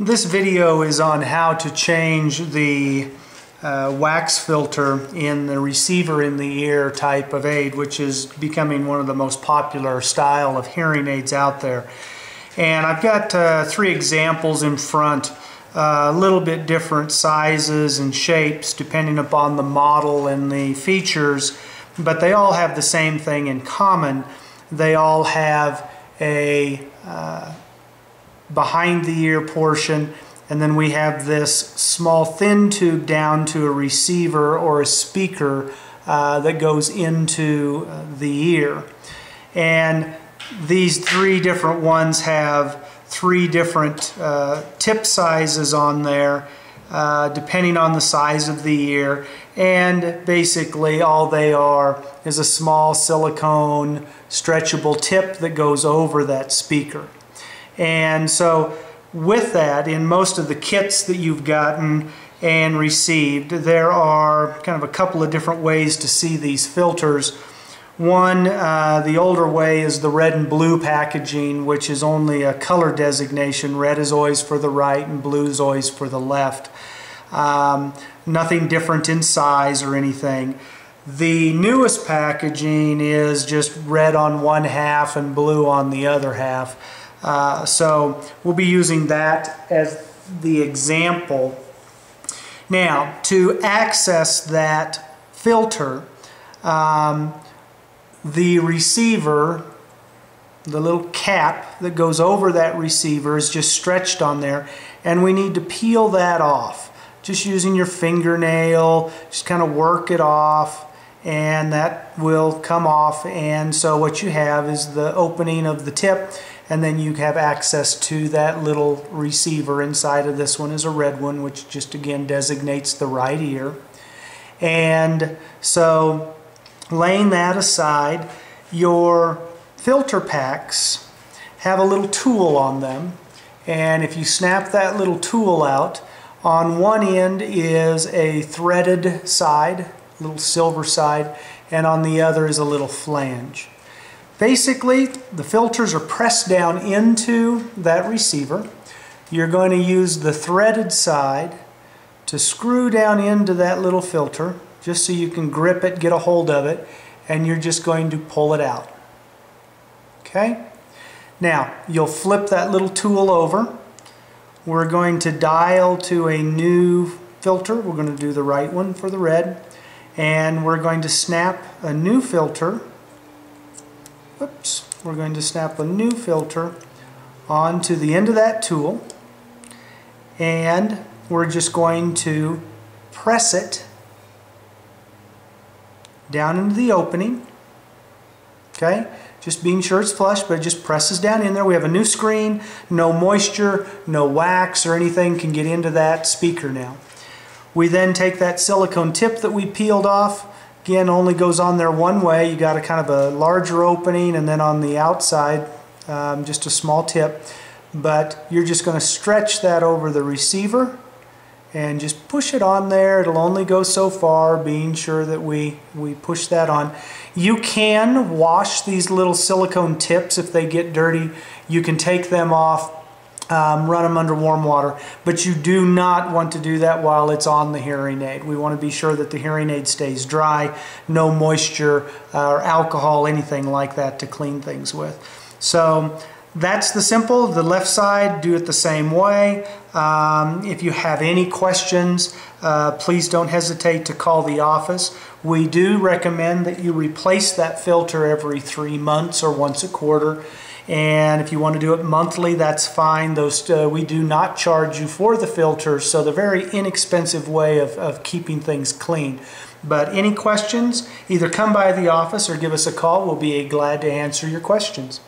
This video is on how to change the wax filter in the receiver in the ear type of aid, which is becoming one of the most popular style of hearing aids out there. And I've got three examples in front, a little bit different sizes and shapes depending upon the model and the features, but they all have the same thing in common. They all have a behind the ear portion, and then we have this small thin tube down to a receiver or a speaker that goes into the ear. And these three different ones have three different tip sizes on there depending on the size of the ear, and basically all they are is a small silicone stretchable tip that goes over that speaker. And so with that, in most of the kits that you've gotten and received, there are kind of a couple of different ways to see these filters. One, the older way is the red and blue packaging, which is only a color designation. Red is always for the right and blue is always for the left. Nothing different in size or anything. The newest packaging is just red on one half and blue on the other half. So we'll be using that as the example. Now, to access that filter, the receiver, the little cap that goes over that receiver is just stretched on there, and we need to peel that off. Just using your fingernail, just kind of work it off, and that will come off. And so what you have is the opening of the tip, and then you have access to that little receiver. Inside of this one is a red one, which just again designates the right ear. And so laying that aside, your filter packs have a little tool on them, and if you snap that little tool out, on one end is a threaded side, a little silver side, and on the other is a little flange. Basically, the filters are pressed down into that receiver. You're going to use the threaded side to screw down into that little filter, just so you can grip it, get a hold of it, and you're just going to pull it out. Okay? Now, you'll flip that little tool over. We're going to dial to a new filter. We're going to do the right one for the red. And we're going to snap a new filter. Oops. We're going to snap a new filter onto the end of that tool. And we're just going to press it down into the opening. Okay? Just being sure it's flush, but it just presses down in there. We have a new screen, no moisture, no wax or anything can get into that speaker now. We then take that silicone tip that we peeled off. Again, only goes on there one way. You got a kind of a larger opening, and then on the outside, just a small tip. But you're just going to stretch that over the receiver and just push it on there. It'll only go so far, being sure that we push that on. You can wash these little silicone tips if they get dirty. You can take them off, run them under warm water, but you do not want to do that while it's on the hearing aid. We want to be sure that the hearing aid stays dry, no moisture or alcohol, anything like that to clean things with. So that's the simple. The left side, do it the same way. If you have any questions, please don't hesitate to call the office. We do recommend that you replace that filter every 3 months or once a quarter. And if you want to do it monthly, that's fine. We do not charge you for the filters, so they're a very inexpensive way of keeping things clean. But any questions, either come by the office or give us a call. We'll be glad to answer your questions.